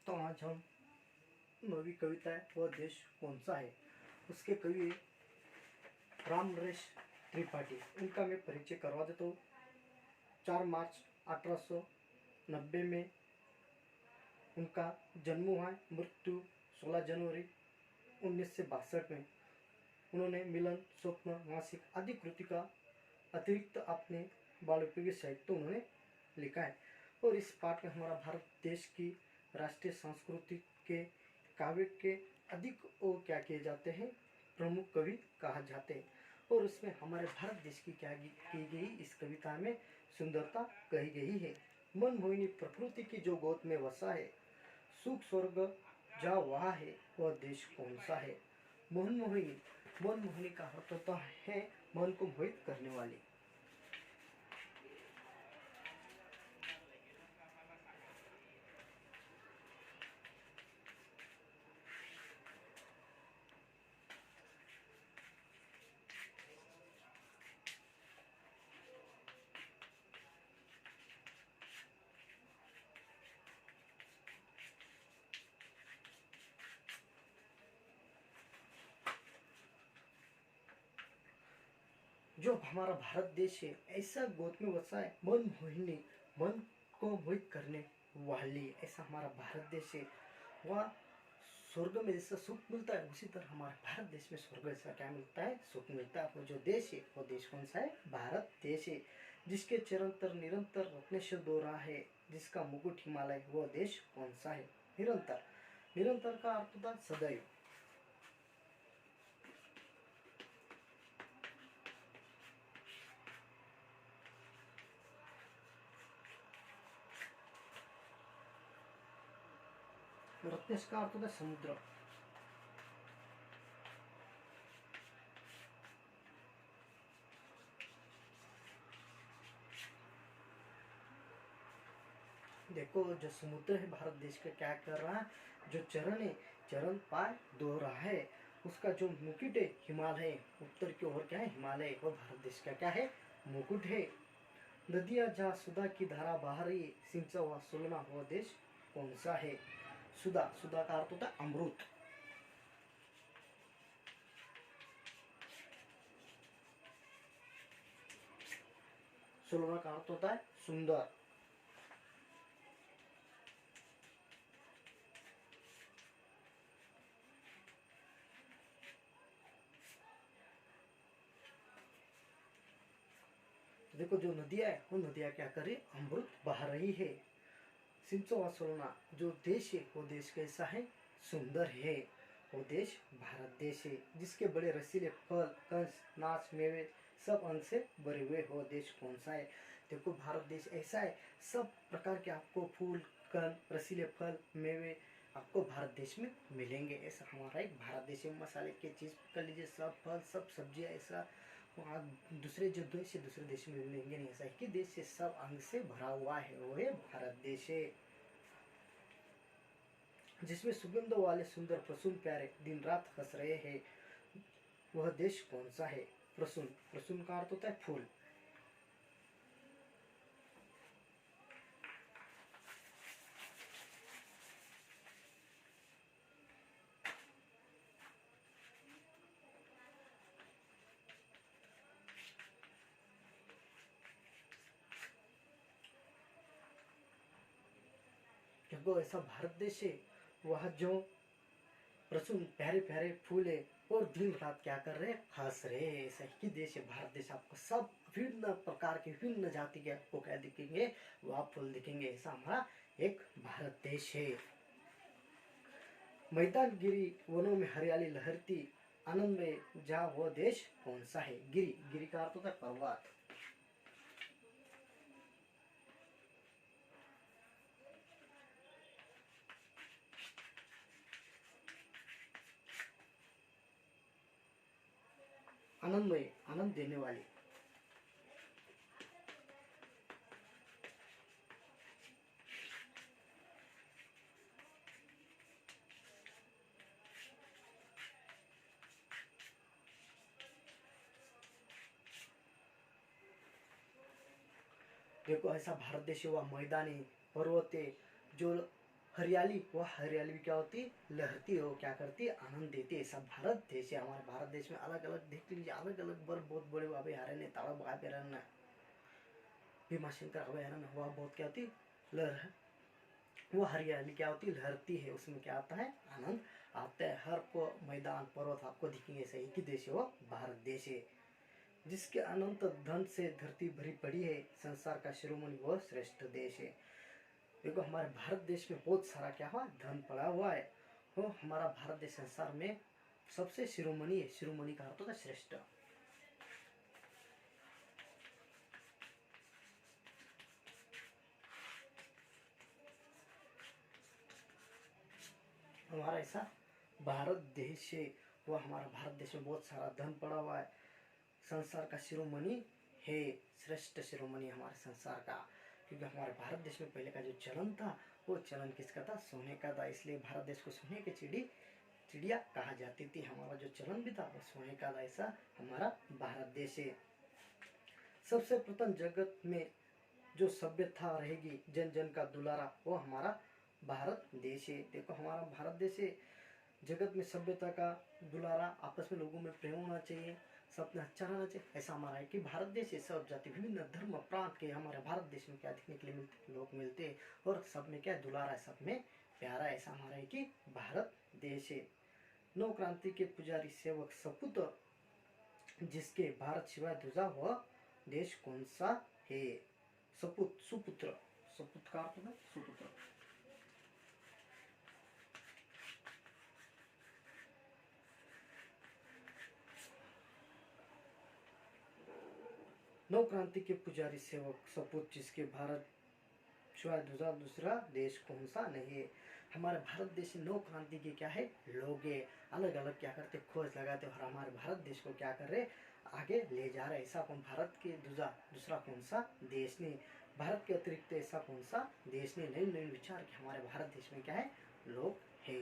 तो आज हम नवी कविता है वह देश कौन सा है, उसके कवि राम नरेश त्रिपाठी। उनका मैं परिचय करवा देता हूँ। 4 मार्च 1890 में उनका जन्म हुआ है। मृत्यु 16 जनवरी 1962 में। उन्होंने मिलन, स्वप्न, मासिक आदि कृति का अतिरिक्त अपने बालोपयोगी साहित्य उन्होंने लिखा है। और इस पाठ में हमारा भारत देश की राष्ट्रीय संस्कृति के काव्य के अधिक और क्या किए जाते हैं, प्रमुख कवि कहा जाते हैं। और उसमें हमारे भारत देश की क्या की गई इस कविता में सुंदरता कही गई है। मन मोहिनी प्रकृति की जो गोद में वसा है, सुख स्वर्ग जहाँ वहाँ है वह देश कौन सा है। मन मोहिनी का अर्थ होता है मन को मोहित करने वाली। जो हमारा भारत देश है ऐसा गोद में वसा है मन मोहिनी, मन को मोहित करने वाली, ऐसा हमारा भारत देश है। वह स्वर्ग में जैसा सुख मिलता है उसी तरह हमारे भारत देश में स्वर्ग ऐसा क्या मिलता है, सुख मिलता है। वो जो देश है वो देश कौन सा है, भारत देश है। जिसके चिरंतर निरंतर रत्नेश्वर दो रहा है, जिसका मुकुट हिमालय, वो देश कौन सा है। निरंतर, निरंतर का अर्थ होता है सदैव। रत्नेश का अर्थ होता है समुद्र। देखो जो समुद्र है भारत देश का क्या कर रहा है, जो चरण है चरण पार दो रहा है, उसका जो मुकुट है हिमालय, उत्तर की ओर क्या है हिमालय, वो भारत देश का क्या है मुकुट है। नदियां जहाँ सुधा की धारा बहा रही है, सिंचा हुआ सुलना हुआ देश कौन सा है। सुधा, सुधा का अर्थ होता है अमृत। सुलना का अर्थ होता है सुंदर। देखो जो नदियां है वो नदियां क्या कर रही है, अमृत बहा रही है। सिंचो सोलना जो देश है वो देश कैसा है, सुंदर है। वो देश भारत देश है। जिसके बड़े रसीले फल, कंस, नाच, मेवे सब अंग से भरे हुए हो देश कौन सा है। देखो भारत देश ऐसा है, सब प्रकार के आपको फूल, कण, रसीले फल, मेवे आपको भारत देश में मिलेंगे। ऐसा हमारा एक भारत देश में मसाले की चीज कर लीजिए, सब फल सब सब्जियां ऐसा वहाँ दूसरे जो देश से दूसरे देश में मिलेंगे नहीं। ऐसा एक ही देश से सब अंग से भरा हुआ है, वो है भारत देश है। जिसमें सुगंध वाले सुंदर प्रसून प्यारे दिन रात हंस रहे हैं, वह देश कौन सा है। प्रसून, प्रसून का अर्थ होता है फूल। क्योंकि ऐसा भारत देश है वह जो प्रसून प्यारे प्यारे फूल है और दिन रात क्या कर रहे हैं, हंस रहे हैं। ऐसा ही देश है भारत देश। आपको सब विभिन्न प्रकार के विभिन्न जाति के आपको क्या दिखेंगे, वह फूल दिखेंगे। ऐसा हमारा एक भारत देश है। मैदान गिरी वनों में हरियाली लहरती, आनंद में जा वो देश कौन सा है। गिरी, गिरी का अर्थ होता है पर्वत। आनंदमय, आनंद देने वाली। देखो ऐसा भारत देश हुआ मैदानी पर्वते जो हरियाली, वह हरियाली भी क्या होती, लहरती है, वो क्या करती है, आनंद देती है। सब भारत देश है, हमारे भारत देश में अलग अलग देख लीजिए, अलग अलग बर बहुत बड़े वाबे हारे ने ताड़ा बगा पे रहना भीमाशंकर हवाई हरण, वह बहुत क्या होती, लहर, वो हरियाली क्या होती, लहरती है, उसमें क्या आता है, आनंद आता है। हर को मैदान पर्वत आपको दिखेंगे, सही कि देश है वो भारत देश है, जिसके अनंत धन से धरती भरी पड़ी है, संसार का शिरोमणि वह श्रेष्ठ देश है। देखो हमारे भारत देश में बहुत सारा क्या हुआ, धन पड़ा हुआ है, वो हमारा भारत देश संसार में सबसे शिरोमणि है। शिरोमणि का अर्थ होता है श्रेष्ठ। हमारा ऐसा भारत देश है, वो हमारा भारत देश में बहुत सारा धन पड़ा हुआ है, संसार का शिरोमणि है, श्रेष्ठ शिरोमणि हमारे संसार का। क्योंकि हमारे भारत देश में पहले का जो चलन था, वो चलन किसका था, सोने का था, इसलिए भारत देश को सोने की चिड़िया कहा जाती थी। हमारा जो चलन भी था वो सोने का था, ऐसा हमारा भारत देश है। सबसे प्रथम जगत में जो सभ्यता रहेगी, जन जन का दुलारा, वो हमारा भारत देश है। देखो हमारा भारत देश है, जगत में सभ्यता का दुलारा, आपस में लोगों में प्रेम होना चाहिए, सब में अच्छा रहना चाहिए, ऐसा हमारा है कि भारत देश है। सब जाति विभिन्न धर्म प्रांत के हमारे भारत देश में क्या देखने के लिए मिलते, लोग मिलते हैं, और सब में क्या दुलारा है, सब में प्यारा, ऐसा हमारा है कि भारत देश है। नौ क्रांति के पुजारी सेवक सपुत्र, जिसके भारत शिवाय दूसरा वह देश कौन सा है। सुपुत्र, सपुत्र का अर्थ है सुपुत्र। नौ क्रांति के पुजारी सेवक सपूत, जिसके भारत शिवाय दूसरा देश कौन सा नहीं है। हमारे भारत देश नौ क्रांति के क्या है, लोग अलग अलग क्या करते, खोज लगाते, और हमारे भारत देश को क्या कर रहे, आगे ले जा रहे। ऐसा कौन भारत के दूसरा कौन सा देश नहीं, भारत के अतिरिक्त ऐसा कौन सा देश नहीं। नए नए विचार के हमारे भारत देश में क्या है, लोग है।